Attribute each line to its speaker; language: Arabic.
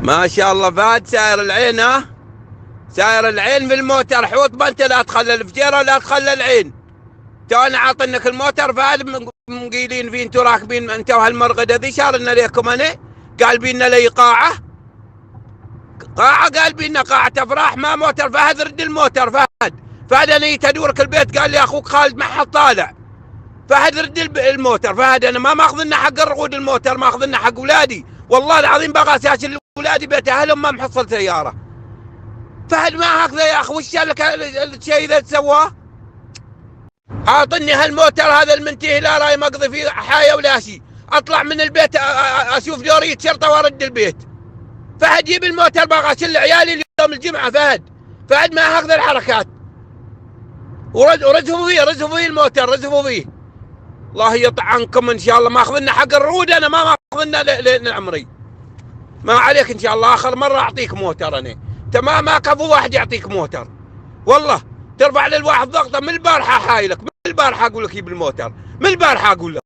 Speaker 1: ما شاء الله فهد ساير العين. ها ساير العين في الموتر. حوط ما انت لا تخلى الفجيره ولا تخلى العين. تو انا عاطنك الموتر فهد مقيلين فيه انتو راكبين انت وهالمرغده ذي شارنا ليكم انا. قال بينا لي قاعه قال بينا قاعه افراح ما موتر. فهد رد الموتر فهد. فهد انا جيت ادورك البيت قال لي اخوك خالد ما حد طالع. فهد رد الموتر. فهد انا ما ماخذ لنا حق الرقود الموتر ماخذ لنا حق اولادي. والله العظيم بغى اساسن اولادي بيت اهلهم ما محصل سياره. فهد ما هكذا يا اخي. وش لك الشيء ذا تسواه؟ اعطني هالموتر هذا المنتهي لا راي مقضي فيه حايه ولا شيء. اطلع من البيت اشوف دورية شرطه وارد البيت. فهد جيب الموتر بغى اشل عيالي اليوم الجمعه. فهد ما هكذا الحركات. ورزفوا فيه الموتر رزفوا فيه. الله يطعنكم ان شاء الله. ما اخذ لنا حق الرود انا ما اخذ لنا لعمري. ما عليك ان شاء الله. اخر مره اعطيك موتر انا. انت ما كفو واحد يعطيك موتر. والله ترفع للواحد ضغطه من البارحه حايلك. من البارحه اقول لك جيب الموتر. من البارحه اقول لك.